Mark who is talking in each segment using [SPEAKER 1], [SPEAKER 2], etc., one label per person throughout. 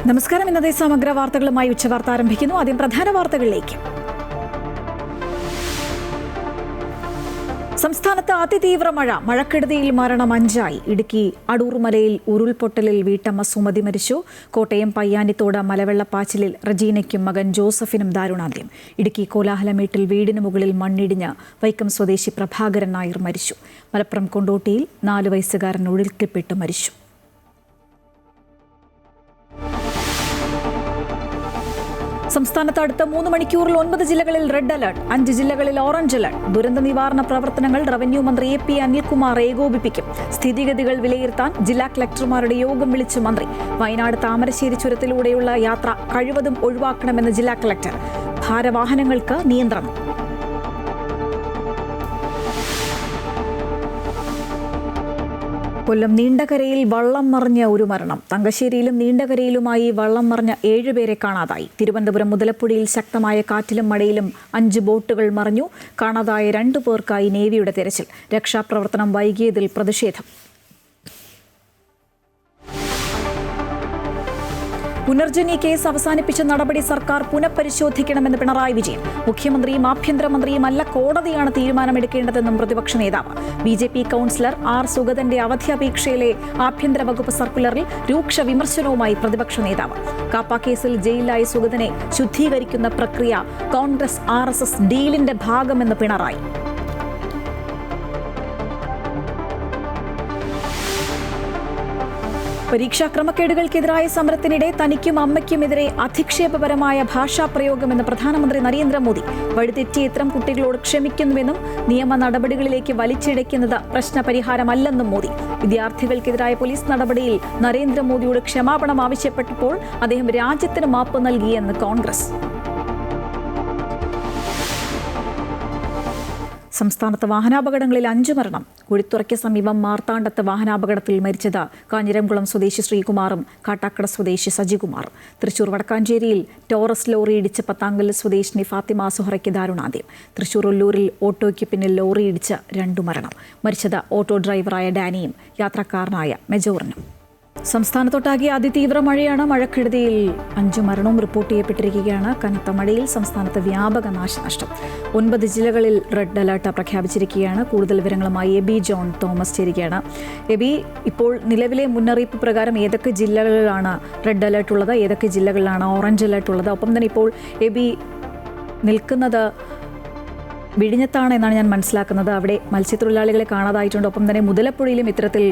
[SPEAKER 1] നമസ്കാരം. ഇന്നത്തെ സമഗ്ര വാർത്തകളുമായി ഉച്ചവാർത്ത ആരംഭിക്കുന്നു. ആദ്യം പ്രധാന വാർത്തകളിലേക്ക്. സംസ്ഥാനത്ത് അതിതീവ്ര മഴക്കെടുതിയിൽ മരണം 5. ഇടുക്കി അടൂർമലയിൽ ഉരുൾപൊട്ടലിൽ വീട്ടമ്മ സുമതി മരിച്ചു. കോട്ടയം പയ്യാനിത്തോട് മലവെള്ളപ്പാച്ചിലിൽ റജീനയ്ക്കും മകൻ ജോസഫിനും ദാരുണാന്ത്യം. ഇടുക്കി കോലാഹലമേട്ടിൽ വീടിന് മുകളിൽ മണ്ണിടിഞ്ഞ് വൈക്കം സ്വദേശി പ്രഭാകരൻ നായർ മരിച്ചു. മലപ്പുറം കൊണ്ടോട്ടിയിൽ 4 വയസ്സുകാരൻ ഒഴുക്കിൽപ്പെട്ട് മരിച്ചു. സംസ്ഥാനത്ത് അടുത്ത 3 മണിക്കൂറിൽ 9 ജില്ലകളിൽ റെഡ് അലർട്ട്, 5 ജില്ലകളിൽ ഓറഞ്ച് അലർട്ട്. ദുരന്ത നിവാരണ പ്രവർത്തനങ്ങൾ റവന്യൂ മന്ത്രി എ പി അനിൽകുമാർ ഏകോപിപ്പിക്കും. സ്ഥിതിഗതികൾ വിലയിരുത്താൻ ജില്ലാ കളക്ടർമാരുടെ യോഗം വിളിച്ചു മന്ത്രി. വയനാട് താമരശ്ശേരി ചുരത്തിലൂടെയുള്ള യാത്ര കഴിവതും ഒഴിവാക്കണമെന്ന് ജില്ലാ കളക്ടർ. ഭാരവാഹനങ്ങൾക്ക് നിയന്ത്രണം. കൊല്ലം നീണ്ടകരയിൽ വള്ളം മറിഞ്ഞ ഒരു മരണം. തങ്കശ്ശേരിയിലും നീണ്ടകരയിലുമായി വള്ളം മറിഞ്ഞ 7 പേരെ കാണാതായി. തിരുവനന്തപുരം മുതലപ്പുഴയിൽ ശക്തമായ കാറ്റിലും മഴയിലും 5 ബോട്ടുകൾ മറിഞ്ഞു. കാണാതായ 2 പേർക്കായി നേവിയുടെ തെരച്ചിൽ. രക്ഷാപ്രവർത്തനം വൈകിയതിൽ പ്രതിഷേധം. പുനർജനി കേസ് അവസാനിപ്പിച്ച നടപടി സർക്കാർ പുനഃപരിശോധിക്കണമെന്ന് പിണറായി വിജയൻ. മുഖ്യമന്ത്രിയും ആഭ്യന്തരമന്ത്രിയും അല്ല, കോടതിയാണ് തീരുമാനമെടുക്കേണ്ടതെന്നും പ്രതിപക്ഷ നേതാവ്. BJP councillor R. സുഗതന്റെ അവധി അപേക്ഷയിലെ ആഭ്യന്തര വകുപ്പ് സർക്കുലറിൽ രൂക്ഷ വിമർശനവുമായി പ്രതിപക്ഷ നേതാവ്. കാപ്പ കേസിൽ ജയിലിലായ സുഗതനെ ശുദ്ധീകരിക്കുന്ന പ്രക്രിയ കോൺഗ്രസ് RSS ഡീലിന്റെ ഭാഗമെന്ന് പിണറായി. പരീക്ഷാ ക്രമക്കേടുകൾക്കെതിരായ സമരത്തിനിടെ തനിക്കും അമ്മയ്ക്കുമെതിരെ അധിക്ഷേപപരമായ ഭാഷാപ്രയോഗമെന്ന് പ്രധാനമന്ത്രി നരേന്ദ്രമോദി. വഴിതെറ്റിയ ഇത്തരം കുട്ടികളോട് ക്ഷമിക്കുന്നുവെന്നും നിയമ നടപടികളിലേക്ക് വലിച്ചിഴയ്ക്കുന്നത് പ്രശ്നപരിഹാരമല്ലെന്നും മോദി. വിദ്യാർത്ഥികൾക്കെതിരായ പോലീസ് നടപടിയിൽ നരേന്ദ്രമോദിയോട് ക്ഷമാപണം ആവശ്യപ്പെട്ടപ്പോൾ അദ്ദേഹം രാജ്യത്തിന് മാപ്പ് നൽകിയെന്ന് കോൺഗ്രസ്. സംസ്ഥാനത്ത് വാഹനാപകടങ്ങളിൽ 5 മരണം. കുഴിത്തുറയ്ക്ക് സമീപം മാർത്താണ്ഡത്ത് വാഹനാപകടത്തിൽ മരിച്ചത് കാഞ്ഞിരംകുളം സ്വദേശി ശ്രീകുമാറും കാട്ടാക്കട സ്വദേശി സജികുമാറും. തൃശൂർ വടക്കാഞ്ചേരിയിൽ ടോറസ് ലോറി ഇടിച്ച് പത്താങ്കൽ സ്വദേശിനി ഫാത്തിമ സുഹറയ്ക്ക് ദാരുണാന്ത്യം. തൃശൂർ ഒല്ലൂരിൽ ഓട്ടോയ്ക്ക് പിന്നിൽ ലോറി ഇടിച്ച് 2 മരണം. മരിച്ചത് ഓട്ടോ ഡ്രൈവറായ ഡാനിയും യാത്രക്കാരനായ മെജോറിനും. സംസ്ഥാനത്തൊട്ടാകെ അതിതീവ്ര മഴയാണ്. മഴക്കെടുതിയിൽ 5 മരണവും റിപ്പോർട്ട് ചെയ്യപ്പെട്ടിരിക്കുകയാണ്. കനത്ത മഴയിൽ സംസ്ഥാനത്ത് വ്യാപക നാശനഷ്ടം. 9 ജില്ലകളിൽ റെഡ് അലർട്ട് പ്രഖ്യാപിച്ചിരിക്കുകയാണ്. കൂടുതൽ വിവരങ്ങളുമായി എബി ജോൺ തോമസ് ചേരുകയാണ്. എബി, ഇപ്പോൾ നിലവിലെ മുന്നറിയിപ്പ് പ്രകാരം ഏതൊക്കെ ജില്ലകളിലാണ് റെഡ് അലർട്ട് ഉള്ളത്, ഏതൊക്കെ ജില്ലകളിലാണ് ഓറഞ്ച് അലർട്ട് ഉള്ളത്? ഒപ്പം തന്നെ ഇപ്പോൾ എബി നിൽക്കുന്നത് വിഴിഞ്ഞത്താണ് എന്നാണ് ഞാൻ മനസ്സിലാക്കുന്നത്. അവിടെ മത്സ്യത്തൊഴിലാളികളെ കാണാതായിട്ടുണ്ട്. ഒപ്പം തന്നെ മുതലപ്പുഴയിലും ഇത്തരത്തിൽ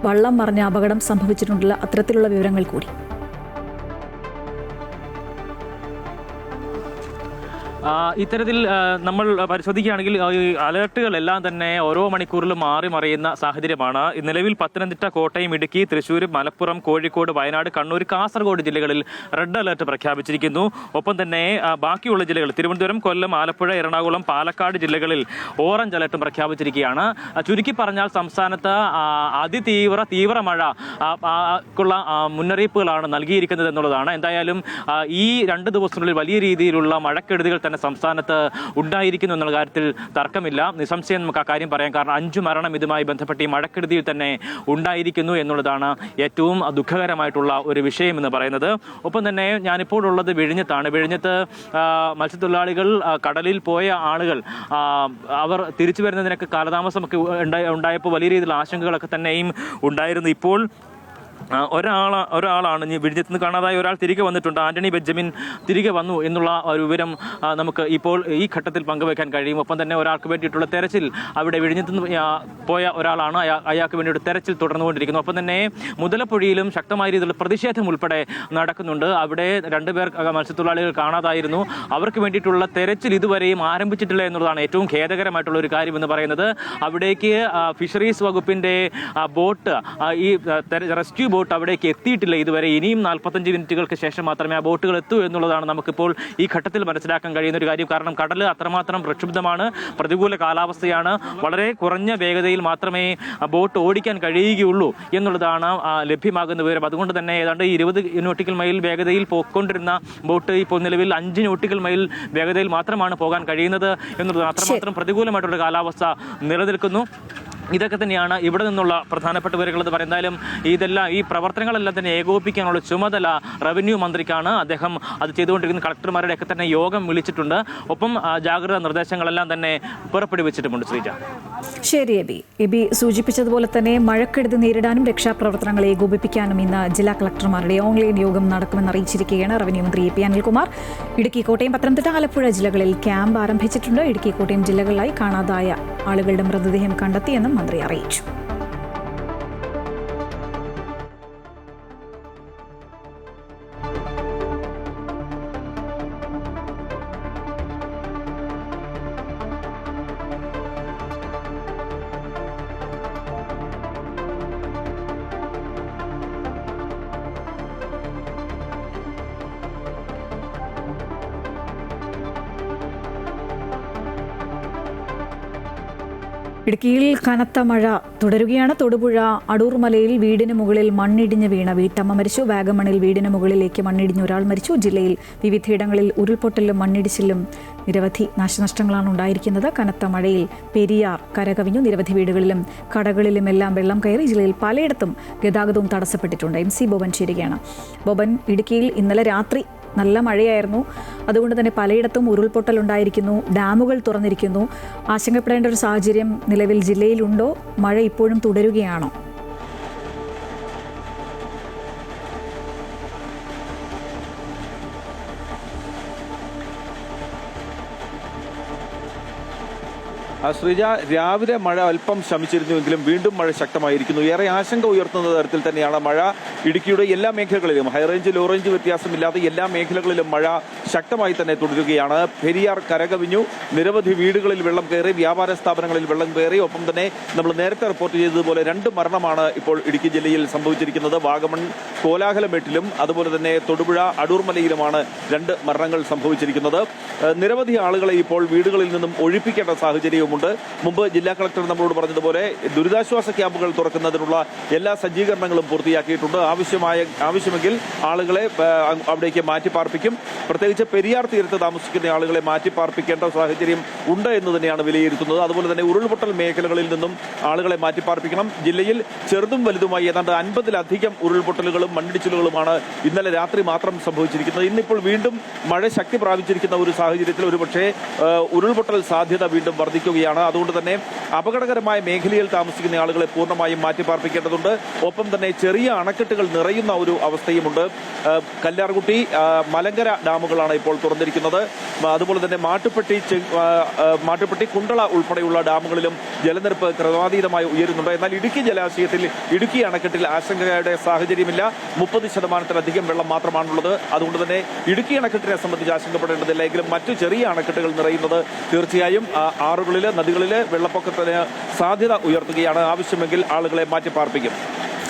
[SPEAKER 1] വള്ളം മറിഞ്ഞ അപകടം സംഭവിച്ചിട്ടുണ്ടല്ലോ. അത്തരത്തിലുള്ള വിവരങ്ങൾ കൂടി.
[SPEAKER 2] ഇത്തരത്തിൽ നമ്മൾ പരിശോധിക്കുകയാണെങ്കിൽ അലർട്ടുകളെല്ലാം തന്നെ ഓരോ മണിക്കൂറിലും മാറി മറിയുന്ന സാഹചര്യമാണ്. നിലവിൽ പത്തനംതിട്ട, കോട്ടയം, ഇടുക്കി, തൃശ്ശൂർ, മലപ്പുറം, കോഴിക്കോട്, വയനാട്, കണ്ണൂർ, കാസർഗോഡ് ജില്ലകളിൽ റെഡ് അലർട്ട് പ്രഖ്യാപിച്ചിരിക്കുന്നു. ഒപ്പം തന്നെ ബാക്കിയുള്ള ജില്ലകൾ തിരുവനന്തപുരം, കൊല്ലം, ആലപ്പുഴ, എറണാകുളം, പാലക്കാട് ജില്ലകളിൽ ഓറഞ്ച് അലർട്ടും പ്രഖ്യാപിച്ചിരിക്കുകയാണ്. ചുരുക്കി പറഞ്ഞാൽ സംസ്ഥാനത്ത് തീവ്ര മഴക്കുള്ള മുന്നറിയിപ്പുകളാണ് നൽകിയിരിക്കുന്നത് എന്നുള്ളതാണ്. എന്തായാലും ഈ 2 ദിവസത്തിനുള്ളിൽ വലിയ രീതിയിലുള്ള മഴക്കെടുതികൾ സംസ്ഥാനത്ത് ഉണ്ടായിരിക്കുന്നു എന്നുള്ള കാര്യത്തിൽ തർക്കമില്ല. നിസ്സംശയം നമുക്ക് ആ കാര്യം പറയാം. കാരണം 5 മരണം ഇതുമായി ബന്ധപ്പെട്ട് ഈ മഴക്കെടുതിയിൽ തന്നെ ഉണ്ടായിരിക്കുന്നു എന്നുള്ളതാണ് ഏറ്റവും ദുഃഖകരമായിട്ടുള്ള ഒരു വിഷയം എന്ന് പറയുന്നത്. ഒപ്പം തന്നെ ഞാനിപ്പോൾ ഉള്ളത് വിഴിഞ്ഞത്താണ്. വിഴിഞ്ഞത്ത് മത്സ്യത്തൊഴിലാളികൾ, കടലിൽ പോയ ആളുകൾ, അവർ തിരിച്ചു വരുന്നതിനൊക്കെ കാലതാമസമൊക്കെ ഉണ്ടായപ്പോൾ വലിയ രീതിയിലുള്ള ആശങ്കകളൊക്കെ തന്നെയും ഉണ്ടായിരുന്നു. ഇപ്പോൾ ഒരാളാണ് വിഴിഞ്ഞത്ത് നിന്ന് കാണാതായ ഒരാൾ തിരികെ വന്നിട്ടുണ്ട്. ആന്റണി ബെഞ്ചമിൻ തിരികെ വന്നു എന്നുള്ള ഒരു വിവരം നമുക്ക് ഇപ്പോൾ ഈ ഘട്ടത്തിൽ പങ്കുവയ്ക്കാൻ കഴിയും. ഒപ്പം തന്നെ ഒരാൾക്ക് വേണ്ടിയിട്ടുള്ള തെരച്ചിൽ, അവിടെ വിഴിഞ്ഞത്ത് നിന്ന് പോയ ഒരാളാണ്, അയാൾക്ക് വേണ്ടിയിട്ട് തെരച്ചിൽ തുടർന്നുകൊണ്ടിരിക്കുന്നു. ഒപ്പം തന്നെ മുതലപ്പുഴയിലും ശക്തമായ രീതിയിലുള്ള പ്രതിഷേധം ഉൾപ്പെടെ നടക്കുന്നുണ്ട്. അവിടെ 2 പേർ മത്സ്യത്തൊഴിലാളികൾ കാണാതായിരുന്നു. അവർക്ക് വേണ്ടിയിട്ടുള്ള തെരച്ചിൽ ഇതുവരെയും ആരംഭിച്ചിട്ടില്ല എന്നുള്ളതാണ് ഏറ്റവും ഖേദകരമായിട്ടുള്ള ഒരു കാര്യം എന്ന് പറയുന്നത്. അവിടേക്ക് ഫിഷറീസ് വകുപ്പിന്റെ ബോട്ട്, ഈ റെസ്ക്യൂ ബോട്ട് അവിടേക്ക് എത്തിയിട്ടില്ല ഇതുവരെ. ഇനിയും 45 മിനിറ്റുകൾക്ക് ശേഷം മാത്രമേ ആ ബോട്ടുകൾ എത്തൂ എന്നുള്ളതാണ് നമുക്കിപ്പോൾ ഈ ഘട്ടത്തിൽ മനസ്സിലാക്കാൻ കഴിയുന്ന ഒരു കാര്യം. കാരണം കടൽ അത്രമാത്രം പ്രക്ഷുബ്ധമാണ്, പ്രതികൂല കാലാവസ്ഥയാണ്. വളരെ കുറഞ്ഞ വേഗതയിൽ മാത്രമേ ബോട്ട് ഓടിക്കാൻ കഴിയുകയുള്ളൂ എന്നുള്ളതാണ് ലഭ്യമാകുന്ന വിവരം. അതുകൊണ്ട് തന്നെ ഏതാണ്ട് 20 നോട്ടിക്കൽ മൈൽ വേഗതയിൽ പോയിക്കൊണ്ടിരുന്ന ബോട്ട് ഇപ്പോൾ നിലവിൽ 5 നോട്ടിക്കൽ മൈൽ വേഗതയിൽ മാത്രമാണ് പോകാൻ കഴിയുന്നത് എന്നുള്ളതാണ്. അത്രമാത്രം പ്രതികൂലമായിട്ടുള്ള കാലാവസ്ഥ നിലനിൽക്കുന്നു. ഇതൊക്കെ തന്നെയാണ് ഇവിടെ നിന്നുള്ള പ്രധാനപ്പെട്ട വിവരങ്ങൾ എന്ന് പറയുന്നതായാലും ഈ പ്രവർത്തനങ്ങളെല്ലാം തന്നെ ഏകോപിപ്പിക്കാനുള്ള ചുമതല റവന്യൂ മന്ത്രിക്കാണ്. അദ്ദേഹം അത് ചെയ്തുകൊണ്ടിരിക്കുന്ന കളക്ടർമാരുടെ ഒക്കെ തന്നെ യോഗം വിളിച്ചിട്ടുണ്ട്. ഒപ്പം ജാഗ്രതാ നിർദ്ദേശങ്ങളെല്ലാം തന്നെ പുറപ്പെടുവിച്ചിട്ടുമുണ്ട്. ശ്രീജ,
[SPEAKER 1] ശരി എബി സൂചിപ്പിച്ചതുപോലെ തന്നെ മഴക്കെടുതി നേരിടാനും രക്ഷാപ്രവർത്തനങ്ങൾ ഏകോപിപ്പിക്കാനും ഇന്ന് ജില്ലാ കളക്ടർമാരുടെ ഓൺലൈൻ യോഗം നടക്കുമെന്ന് അറിയിച്ചിരിക്കുകയാണ് റവന്യൂ മന്ത്രി എ പി അനിൽകുമാർ. ഇടുക്കി, കോട്ടയം, പത്തനംതിട്ട, ആലപ്പുഴ ജില്ലകളിൽ ക്യാമ്പ് ആരംഭിച്ചിട്ടുണ്ട്. ഇടുക്കി, കോട്ടയം ജില്ലകളിലായി കാണാതായ ആളുകളുടെ മൃതദേഹം കണ്ടെത്തിയെന്നും മന്ത്രി അറിയിച്ചു. ഇടുക്കിയിൽ കനത്ത മഴ തുടരുകയാണ്. തൊടുപുഴ അടൂർമലയിൽ വീടിന് മുകളിൽ മണ്ണിടിഞ്ഞ് വീണ വീട്ടമ്മ മരിച്ചു. വാഗമണിൽ വീടിന് മുകളിലേക്ക് മണ്ണിടിഞ്ഞ് ഒരാൾ മരിച്ചു. ജില്ലയിൽ വിവിധയിടങ്ങളിൽ ഉരുൾപൊട്ടലും മണ്ണിടിച്ചിലും നിരവധി നാശനഷ്ടങ്ങളാണ് ഉണ്ടായിരിക്കുന്നത്. കനത്ത മഴയിൽ പെരിയാർ കരകവിഞ്ഞു. നിരവധി വീടുകളിലും കടകളിലുമെല്ലാം വെള്ളം കയറി. ജില്ലയിൽ പലയിടത്തും ഗതാഗതവും തടസ്സപ്പെട്ടിട്ടുണ്ട്. MC ബോബൻ ചേരുകയാണ്. ബോബൻ, ഇടുക്കിയിൽ ഇന്നലെ രാത്രി നല്ല മഴയായിരുന്നു. അതുകൊണ്ട് തന്നെ പലയിടത്തും ഉരുൾപൊട്ടലുണ്ടായിരിക്കുന്നു, ഡാമുകൾ തുറന്നിരിക്കുന്നു. ആശങ്കപ്പെടേണ്ട ഒരു സാഹചര്യം നിലവിൽ ജില്ലയിലുണ്ടോ? മഴ ഇപ്പോഴും തുടരുകയാണോ?
[SPEAKER 3] ശ്രീജ, രാവിലെ മഴ അല്പം ശമിച്ചിരുന്നുവെങ്കിലും വീണ്ടും മഴ ശക്തമായിരിക്കുന്നു. ഏറെ ആശങ്ക ഉയർത്തുന്ന തരത്തിൽ തന്നെയാണ് മഴ. ഇടുക്കിയുടെ എല്ലാ മേഖലകളിലും ഹൈറേഞ്ച് ലോ റേഞ്ച് വ്യത്യാസമില്ലാതെ എല്ലാ മേഖലകളിലും മഴ ശക്തമായി തന്നെ തുടരുകയാണ്. പെരിയാർ കരകവിഞ്ഞു. നിരവധി വീടുകളിൽ വെള്ളം കയറി, വ്യാപാര സ്ഥാപനങ്ങളിൽ വെള്ളം കയറി. ഒപ്പം തന്നെ നമ്മൾ നേരത്തെ റിപ്പോർട്ട് ചെയ്തതുപോലെ 2 മരണമാണ് ഇപ്പോൾ ഇടുക്കി ജില്ലയിൽ സംഭവിച്ചിരിക്കുന്നത്. വാഗമൺ കോലാഹലമേട്ടിലും അതുപോലെ തന്നെ തൊടുപുഴ അടൂർമലയിലുമാണ് 2 മരണങ്ങൾ സംഭവിച്ചിരിക്കുന്നത്. നിരവധി ആളുകളെ ഇപ്പോൾ വീടുകളിൽ നിന്നും ഒഴിപ്പിക്കേണ്ട സാഹചര്യവും മുമ്പ് ജില്ലാ കളക്ടർ നമ്മളോട് പറഞ്ഞതുപോലെ ദുരിതാശ്വാസ ക്യാമ്പുകൾ തുറക്കുന്നതിനുള്ള എല്ലാ സജ്ജീകരണങ്ങളും പൂർത്തിയാക്കിയിട്ടുണ്ട്. ആവശ്യമെങ്കിൽ ആളുകളെ അവിടേക്ക് മാറ്റിപ്പാർപ്പിക്കും. പ്രത്യേകിച്ച് പെരിയാർ തീരത്ത് താമസിക്കുന്ന ആളുകളെ മാറ്റിപ്പാർപ്പിക്കേണ്ട സാഹചര്യം ഉണ്ട് എന്ന് തന്നെയാണ് വിലയിരുത്തുന്നത്. അതുപോലെ തന്നെ ഉരുൾപൊട്ടൽ മേഖലകളിൽ നിന്നും ആളുകളെ മാറ്റിപ്പാർപ്പിക്കണം. ജില്ലയിൽ ചെറുതും വലുതുമായി ഏതാണ്ട് 50-ലധികം ഉരുൾപൊട്ടലുകളും മണ്ണിടിച്ചിലുകളുമാണ് ഇന്നലെ രാത്രി മാത്രം സംഭവിച്ചിരിക്കുന്നത്. ഇന്നിപ്പോൾ വീണ്ടും മഴ ശക്തി പ്രാപിച്ചിരിക്കുന്ന ഒരു സാഹചര്യത്തിൽ ഒരുപക്ഷെ ഉരുൾപൊട്ടൽ സാധ്യത വീണ്ടും വർദ്ധിക്കുകയാണ്. അതുകൊണ്ട് തന്നെ അപകടകരമായ മേഖലയിൽ താമസിക്കുന്ന ആളുകളെ പൂർണ്ണമായും മാറ്റിപ്പാർപ്പിക്കേണ്ടതുണ്ട്. ഒപ്പം തന്നെ ചെറിയ അണക്കെട്ടുകൾ നിറയുന്ന ഒരു അവസ്ഥയുമുണ്ട്. കല്ലാർകുട്ടി, മലങ്കര ഡാമുകളാണ് ഇപ്പോൾ തുറന്നിരിക്കുന്നത്. അതുപോലെ തന്നെ മാട്ടുപ്പെട്ടി, കുണ്ടള ഉൾപ്പെടെയുള്ള ഡാമുകളിലും ജലനിരപ്പ് ക്രമാതീതമായി ഉയരുന്നുണ്ട്. എന്നാൽ ഇടുക്കി ജലാശയത്തിൽ, ഇടുക്കി അണക്കെട്ടിൽ ആശങ്കയുടെ സാഹചര്യമില്ല. 30% വെള്ളം മാത്രമാണുള്ളത്. അതുകൊണ്ട് തന്നെ ഇടുക്കി അണക്കെട്ടിനെ സംബന്ധിച്ച് ആശങ്കപ്പെടേണ്ടതില്ല. എങ്കിലും മറ്റു ചെറിയ അണക്കെട്ടുകൾ നിറയുന്നത് തീർച്ചയായും ആറുകളിൽ, നദികളിൽ വെള്ളപ്പൊക്കത്തിന് സാധ്യത ഉയർത്തുകയാണ്. ആവശ്യമെങ്കിൽ ആളുകളെ മാറ്റിപ്പാർപ്പിക്കും.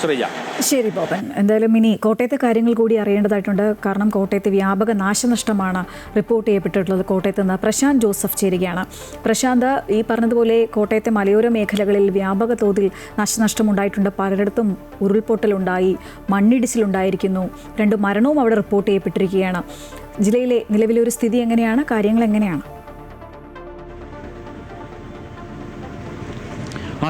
[SPEAKER 3] ശ്രീജ,
[SPEAKER 1] ശരി ബോബൻ. എന്തായാലും ഇനി കോട്ടയത്തെ കാര്യങ്ങൾ കൂടി അറിയേണ്ടതായിട്ടുണ്ട്. കാരണം കോട്ടയത്ത് വ്യാപക നാശനഷ്ടമാണ് റിപ്പോർട്ട് ചെയ്യപ്പെട്ടിട്ടുള്ളത്. കോട്ടയത്ത് നിന്ന് പ്രശാന്ത് ജോസഫ് ചേരുകയാണ്. പ്രശാന്ത്, ഈ പറഞ്ഞതുപോലെ കോട്ടയത്തെ മലയോര മേഖലകളിൽ വ്യാപക തോതിൽ നാശനഷ്ടം ഉണ്ടായിട്ടുണ്ട്. പലയിടത്തും ഉരുൾപൊട്ടലുണ്ടായി, മണ്ണിടിച്ചിലുണ്ടായിരിക്കുന്നു. 2 മരണവും അവിടെ റിപ്പോർട്ട് ചെയ്യപ്പെട്ടിരിക്കുകയാണ്. ജില്ലയിലെ നിലവിലെ ഒരു സ്ഥിതി എങ്ങനെയാണ്? കാര്യങ്ങൾ എങ്ങനെയാണ്?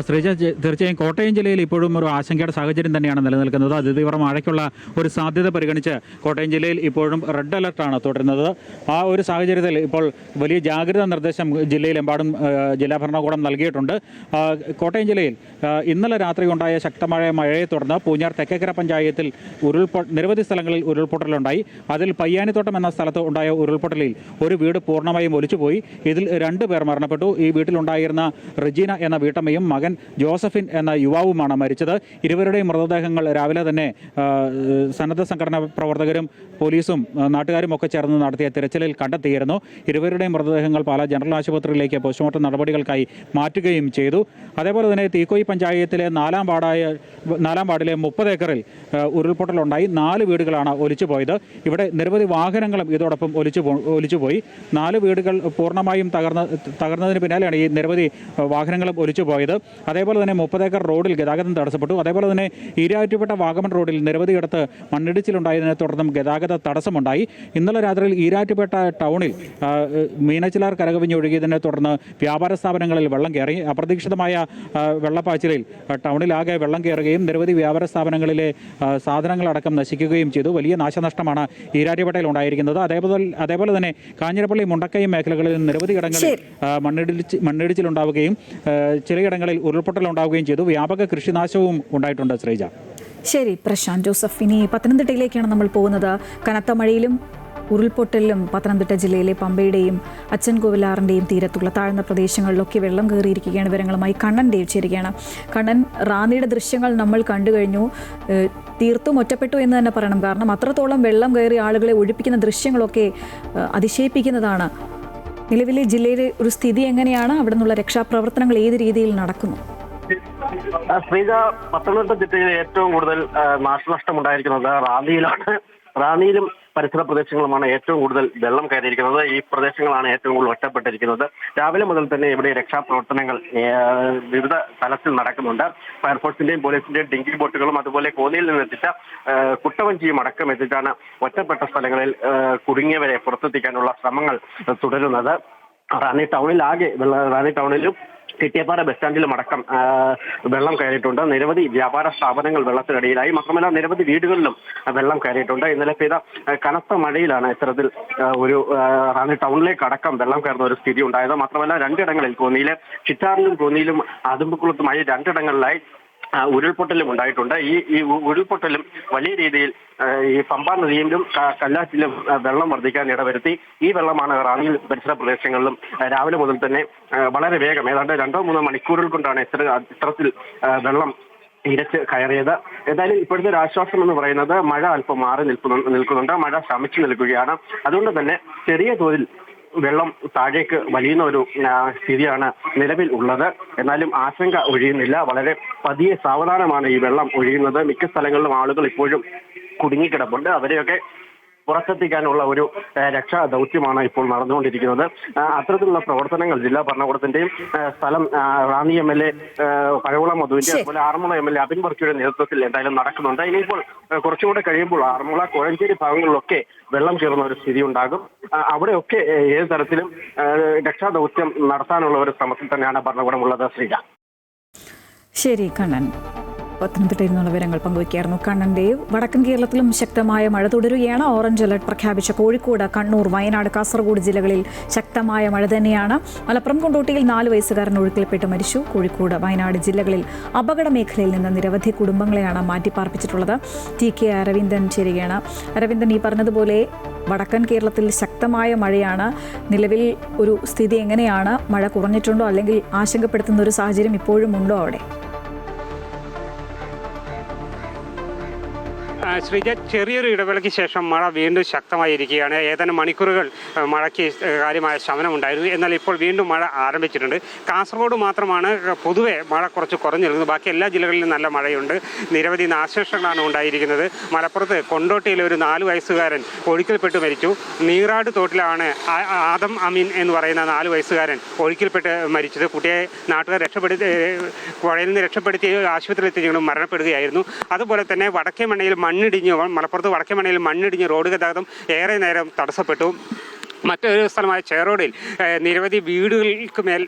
[SPEAKER 4] ശ്രീജ, തീർച്ചയായും കോട്ടയം ജില്ലയിൽ ഇപ്പോഴും ഒരു ആശങ്കയുടെ സാഹചര്യം തന്നെയാണ് നിലനിൽക്കുന്നത്. അതിതീവ്ര മഴയ്ക്കുള്ള ഒരു സാധ്യത പരിഗണിച്ച് കോട്ടയം ജില്ലയിൽ ഇപ്പോഴും റെഡ് അലർട്ടാണ് തുടരുന്നത്. ആ ഒരു സാഹചര്യത്തിൽ ഇപ്പോൾ വലിയ ജാഗ്രതാ നിർദ്ദേശം ജില്ലയിലെമ്പാടും ജില്ലാ ഭരണകൂടം നൽകിയിട്ടുണ്ട്. കോട്ടയം ജില്ലയിൽ ഇന്നലെ രാത്രി ഉണ്ടായ ശക്തമായ മഴയെ തുടർന്ന് പൂഞ്ഞാർ തെക്കേക്കര പഞ്ചായത്തിൽ നിരവധി സ്ഥലങ്ങളിൽ ഉരുൾപൊട്ടലുണ്ടായി. അതിൽ പയ്യാനിത്തോട്ടം എന്ന സ്ഥലത്ത് ഉണ്ടായ ഉരുൾപൊട്ടലിൽ ഒരു വീട് പൂർണ്ണമായും ഒലിച്ചുപോയി. ഇതിൽ 2 പേർ മരണപ്പെട്ടു. ഈ വീട്ടിലുണ്ടായിരുന്ന റെജീന എന്ന വീട്ടമ്മയും മകൻ ജോസഫിൻ എന്ന യുവാവുമാണ് മരിച്ചത്. ഇരുവരുടെയും മൃതദേഹങ്ങൾ രാവിലെ തന്നെ സന്നദ്ധ സംഘടനാ പ്രവർത്തകരും പോലീസും നാട്ടുകാരും ഒക്കെ ചേർന്ന് നടത്തിയ തിരച്ചിലിൽ കണ്ടെത്തിയിരുന്നു. ഇരുവരുടെയും മൃതദേഹങ്ങൾ പാലാ ജനറൽ ആശുപത്രിയിലേക്ക് പോസ്റ്റ്മോർട്ടം നടപടികൾക്കായി മാറ്റുകയും ചെയ്തു. അതേപോലെ തന്നെ തീക്കോയി പഞ്ചായത്തിലെ 4-ാം വാർഡിലെ 30 ഏക്കറിൽ ഉരുൾപൊട്ടലുണ്ടായി. 4 വീടുകളാണ് ഒലിച്ചുപോയത്. ഇവിടെ നിരവധി വാഹനങ്ങളും ഇതോടൊപ്പം ഒലിച്ചുപോയി. 4 വീടുകൾ പൂർണ്ണമായും തകർന്നതിന് പിന്നാലെയാണ് ഈ നിരവധി വാഹനങ്ങളും ഒലിച്ചുപോയത്. അതേപോലെ തന്നെ 30 ഏക്കർ റോഡിൽ ഗതാഗതം തടസ്സപ്പെട്ടു. അതേപോലെ തന്നെ ഈരാറ്റുപേട്ട വാഗമൺ റോഡിൽ നിരവധിയിടത്ത് മണ്ണിടിച്ചിലുണ്ടായതിനെ തുടർന്നും ഗതാഗത തടസ്സമുണ്ടായി. ഇന്നലെ രാത്രിയിൽ ഈരാറ്റുപേട്ട ടൗണിൽ മീനച്ചിലാർ കരകവിഞ്ഞൊഴുകിയതിനെ തുടർന്ന് വ്യാപാര സ്ഥാപനങ്ങളിൽ വെള്ളം കയറി. അപ്രതീക്ഷിതമായ വെള്ളപ്പാച്ചിലിൽ ടൗണിലാകെ വെള്ളം കയറുകയും നിരവധി വ്യാപാര സ്ഥാപനങ്ങളിലെ സാധനങ്ങളടക്കം നശിക്കുകയും ചെയ്തു. വലിയ നാശനഷ്ടമാണ് ഈരാറ്റുപേട്ടയിൽ ഉണ്ടായിരിക്കുന്നത്. അതേപോലെ തന്നെ കാഞ്ഞിരപ്പള്ളി മുണ്ടക്കയം മേഖലകളിൽ നിരവധി ഇടങ്ങളിൽ മണ്ണിടിച്ചിലുണ്ടാവുകയും ചിലയിടങ്ങളിൽ ഉരുൾപൊട്ടലുണ്ടാവുകയും ചെയ്തു. വ്യാപക കൃഷിനാശവും ഉണ്ടായിട്ടുണ്ട്. ശ്രീജ.
[SPEAKER 1] ശരി പ്രശാന്ത് ജോസഫ്. ഇനി പത്തനംതിട്ടയിലേക്കാണ് നമ്മൾ പോകുന്നത്. കനത്ത മഴയിലും ഉരുൾപൊട്ടലിലും പത്തനംതിട്ട ജില്ലയിലെ പമ്പയുടെയും അച്ചൻകോവിലാറിൻ്റെയും തീരത്തുള്ള താഴ്ന്ന പ്രദേശങ്ങളിലൊക്കെ വെള്ളം കയറിയിരിക്കുകയാണ്. വിവരങ്ങളുമായി കണ്ണൻ ദേവ് ചേരുകയാണ്. കണ്ണൻ, റാന്നിയുടെ ദൃശ്യങ്ങൾ നമ്മൾ കണ്ടു കഴിഞ്ഞു. തീർത്തും ഒറ്റപ്പെട്ടു എന്ന് തന്നെ പറയണം. കാരണം അത്രത്തോളം വെള്ളം കയറി ആളുകളെ ഒഴിപ്പിക്കുന്ന ദൃശ്യങ്ങളൊക്കെ അതിശയിപ്പിക്കുന്നതാണ്. നിലവിലെ ജില്ലയിലെ ഒരു സ്ഥിതി എങ്ങനെയാണ്? അവിടെ നിന്നുള്ള രക്ഷാപ്രവർത്തനങ്ങൾ ഏത് രീതിയിൽ നടക്കുന്നു?
[SPEAKER 5] ശ്രീജ, പത്തനംതിട്ട ജില്ലയിൽ ഏറ്റവും കൂടുതൽ നാശനഷ്ടം ഉണ്ടായിരിക്കുന്നത് റാന്നിയിലാണ്. റാന്നിയിലും പരിസര പ്രദേശങ്ങളുമാണ് ഏറ്റവും കൂടുതൽ വെള്ളം കയറിയിരിക്കുന്നത്. ഈ പ്രദേശങ്ങളാണ് ഏറ്റവും കൂടുതൽ ഒറ്റപ്പെട്ടിരിക്കുന്നത്. രാവിലെ മുതൽ തന്നെ ഇവിടെ രക്ഷാപ്രവർത്തനങ്ങൾ വിവിധ തലത്തിൽ നടക്കുന്നുണ്ട്. ഫയർഫോഴ്സിന്റെയും പോലീസിന്റെയും ഡിങ്കി ബോട്ടുകളും അതുപോലെ കോന്നിയിൽ നിന്നെത്തിച്ച കുട്ടവഞ്ചിയും അടക്കം എത്തിച്ചാണ് ഒറ്റപ്പെട്ട സ്ഥലങ്ങളിൽ കുടുങ്ങിയവരെ പുറത്തെത്തിക്കാനുള്ള ശ്രമങ്ങൾ തുടരുന്നത്. റാന്നി ടൗണിലും കിട്ടിയപ്പാറ ബസ് സ്റ്റാൻഡിലും അടക്കം വെള്ളം കയറിയിട്ടുണ്ട്. നിരവധി വ്യാപാര സ്ഥാപനങ്ങൾ വെള്ളത്തിനടിയിലായി. മാത്രമല്ല നിരവധി വീടുകളിലും വെള്ളം കയറിയിട്ടുണ്ട്. ഇന്നലെ പെയ്ത കനത്ത മഴയിലാണ് ഇത്തരത്തിൽ ഒരു റാന്നി ടൗണിലേക്ക് അടക്കം വെള്ളം കയറുന്ന ഒരു സ്ഥിതി ഉണ്ടായത്. മാത്രമല്ല രണ്ടിടങ്ങളിൽ കോന്നിയിലെ ചിറ്റാറിലും കോന്നിയിലും അതുമ്പക്കുളത്തുമായി രണ്ടിടങ്ങളിലായി ഉരുൾപൊട്ടലും ഉണ്ടായിട്ടുണ്ട്. ഈ ഉരുൾപൊട്ടലും വലിയ രീതിയിൽ ഈ പമ്പാ നദിയിലും കല്ലാറ്റിലും വെള്ളം വർദ്ധിക്കാൻ ഇടവരുത്തി. ഈ വെള്ളമാണ് റാന്നിയിൽ പരിസര പ്രദേശങ്ങളിലും രാവിലെ മുതൽ തന്നെ വളരെ വേഗം ഏതാണ്ട് 2-3 മണിക്കൂറുകൾ കൊണ്ടാണ് ഇത്തരത്തിൽ വെള്ളം ഇരച്ച് കയറിയത്. എന്തായാലും ഇപ്പോഴത്തെ ഒരു ആശ്വാസം എന്ന് പറയുന്നത് മഴ അല്പം മാറി നിൽക്കുന്നുണ്ട്. മഴ ശമിച്ചു നിൽക്കുകയാണ്. അതുകൊണ്ട് തന്നെ ചെറിയ തോതിൽ വെള്ളം താഴേക്ക് വലിയുന്ന ഒരു സ്ഥിതിയാണ് നിലവിൽ ഉള്ളത്. എന്നാലും ആശങ്ക ഒഴിയുന്നില്ല. വളരെ പതിയെ സാവധാനമാണ് ഈ വെള്ളം ഒഴിയുന്നത്. മിക്ക സ്ഥലങ്ങളിലും ആളുകൾ ഇപ്പോഴും കുടുങ്ങിക്കിടപ്പുണ്ട്. അവരെയൊക്കെ പുറത്തെത്തിക്കാനുള്ള ഒരു രക്ഷാ ദൗത്യമാണ് ഇപ്പോൾ നടന്നുകൊണ്ടിരിക്കുന്നത്. അത്തരത്തിലുള്ള പ്രവർത്തനങ്ങൾ ജില്ലാ ഭരണകൂടത്തിന്റെയും സ്ഥലം റാന്നി MLA പഴകുളം മധുവിന്റെ അതുപോലെ ആറന്മുള MLA അബിൻ വർക്കിയുടെ നേതൃത്വത്തിൽ എന്തായാലും നടക്കുന്നുണ്ട്. ഇനിയിപ്പോൾ കുറച്ചുകൂടെ കഴിയുമ്പോൾ ആറന്മുള കോഴഞ്ചേരി ഭാഗങ്ങളിലൊക്കെ വെള്ളം കയറുന്ന ഒരു സ്ഥിതി ഉണ്ടാകും. അവിടെയൊക്കെ ഏത് തരത്തിലും രക്ഷാ ദൗത്യം നടത്താനുള്ള ഒരു ശ്രമത്തിൽ തന്നെയാണ് ഭരണകൂടമുള്ളത്. ശ്രീജ.
[SPEAKER 1] ശരി കണ്ണൻ, പത്തനംതിട്ടയിൽ നിന്നുള്ള വിവരങ്ങൾ പങ്കുവയ്ക്കായിരുന്നു കണ്ണൻ ദേവ്. വടക്കൻ കേരളത്തിലും ശക്തമായ മഴ തുടരുകയാണ്. ഓറഞ്ച് അലർട്ട് പ്രഖ്യാപിച്ച കോഴിക്കോട്, കണ്ണൂർ, വയനാട്, കാസർഗോഡ് ജില്ലകളിൽ ശക്തമായ മഴ തന്നെയാണ്. മലപ്പുറം കൊണ്ടോട്ടിയിൽ 4 വയസ്സുകാരൻ ഒഴുക്കിൽപ്പെട്ട് മരിച്ചു. കോഴിക്കോട്, വയനാട് ജില്ലകളിൽ അപകട മേഖലയിൽ നിന്ന് നിരവധി കുടുംബങ്ങളെയാണ് മാറ്റിപ്പാർപ്പിച്ചിട്ടുള്ളത്. TK അരവിന്ദൻ ചേരുകയാണ്. അരവിന്ദൻ, ഈ പറഞ്ഞതുപോലെ വടക്കൻ കേരളത്തിൽ ശക്തമായ മഴയാണ്. നിലവിൽ ഒരു സ്ഥിതി എങ്ങനെയാണ്? മഴ കുറഞ്ഞിട്ടുണ്ടോ അല്ലെങ്കിൽ ആശങ്കപ്പെടുത്തുന്ന ഒരു സാഹചര്യം ഇപ്പോഴും ഉണ്ടോ അവിടെ?
[SPEAKER 6] ശ്രീജ, ചെറിയൊരു ഇടവേളയ്ക്ക് ശേഷം മഴ വീണ്ടും ശക്തമായിരിക്കുകയാണ്. ഏതാനും മണിക്കൂറുകൾ മഴയ്ക്ക് കാര്യമായ ശമനമുണ്ടായിരുന്നു. എന്നാൽ ഇപ്പോൾ വീണ്ടും മഴ ആരംഭിച്ചിട്ടുണ്ട്. കാസർഗോഡ് മാത്രമാണ് പൊതുവെ മഴ കുറച്ച് കുറഞ്ഞു നിൽക്കുന്നത്. ബാക്കി എല്ലാ ജില്ലകളിലും നല്ല മഴയുണ്ട്. നിരവധി നാശനഷ്ടങ്ങളാണ് ഉണ്ടായിരിക്കുന്നത്. മലപ്പുറത്ത് കൊണ്ടോട്ടിയിലെ ഒരു 4 വയസ്സുകാരൻ ഒഴുക്കിൽപ്പെട്ട് മരിച്ചു. നീറാട് തോട്ടിലാണ് ആദം അമീൻ എന്ന് പറയുന്ന 4 വയസ്സുകാരൻ ഒഴുക്കിൽപ്പെട്ട് മരിച്ചത്. കുട്ടിയെ നാട്ടുകാർ പുഴയിൽ നിന്ന് രക്ഷപ്പെടുത്തി ആശുപത്രിയിൽ എത്തിച്ചുകൊണ്ട് മരണപ്പെടുകയായിരുന്നു. അതുപോലെ തന്നെ മലപ്പുറത്ത് വടക്കേമണ്ണയിൽ മണ്ണിടിഞ്ഞ് റോഡ് ഗതാഗതം ഏറെ നേരം തടസ്സപ്പെട്ടു. മറ്റൊരു സ്ഥലമായ ചേറോഡിൽ നിരവധി വീടുകൾക്ക് മേൽ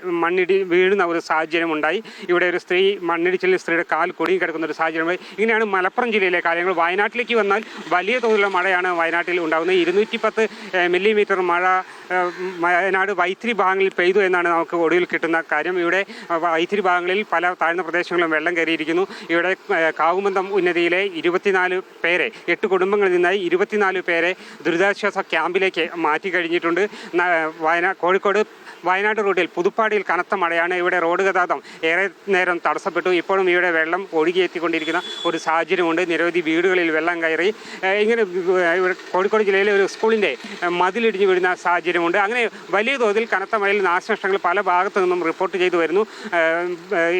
[SPEAKER 6] വീഴുന്ന ഒരു സാഹചര്യമുണ്ടായി. ഇവിടെ ഒരു സ്ത്രീ മണ്ണിടിച്ചിൽ സ്ത്രീയുടെ കാൽ കുടുങ്ങി കിടക്കുന്ന ഒരു സാഹചര്യമായി. ഇങ്ങനെയാണ് മലപ്പുറം ജില്ലയിലെ കാര്യങ്ങൾ. വയനാട്ടിലേക്ക് വന്നാൽ വലിയ തോതിലുള്ള മഴയാണ് വയനാട്ടിൽ ഉണ്ടാകുന്നത്. 210 മില്ലിമീറ്റർ മഴ വയനാട് വൈത്തിരി ഭാഗങ്ങളിൽ പെയ്തു എന്നാണ് നമുക്ക് ഒടുവിൽ കിട്ടുന്ന കാര്യം. ഇവിടെ വൈത്തിരി ഭാഗങ്ങളിൽ പല താഴ്ന്ന പ്രദേശങ്ങളിലും വെള്ളം കയറിയിരിക്കുന്നു. ഇവിടെ കാവുമന്തം ഉന്നതിയിലെ 24 പേരെ 8 കുടുംബങ്ങളിൽ നിന്നായി 24 പേരെ ദുരിതാശ്വാസ ക്യാമ്പിലേക്ക് മാറ്റി കഴിഞ്ഞിട്ടുണ്ട്. കോഴിക്കോട് വയനാട് റൂട്ടിൽ പുതുപ്പാടിയിൽ കനത്ത മഴയാണ്. ഇവിടെ റോഡ് ഗതാഗതം ഏറെ നേരം തടസ്സപ്പെട്ടു. ഇപ്പോഴും ഇവിടെ വെള്ളം ഒഴുകിയെത്തിക്കൊണ്ടിരിക്കുന്ന ഒരു സാഹചര്യമുണ്ട്. നിരവധി വീടുകളിൽ വെള്ളം കയറി. ഇങ്ങനെ ഇവിടെ കോഴിക്കോട് ജില്ലയിലെ ഒരു സ്കൂളിൻ്റെ മതിലിടിഞ്ഞ് വീഴുന്ന സാഹചര്യമുണ്ട്. അങ്ങനെ വലിയ തോതിൽ കനത്ത മഴയിൽ നാശനഷ്ടങ്ങൾ പല ഭാഗത്തു നിന്നും റിപ്പോർട്ട് ചെയ്തു വരുന്നു.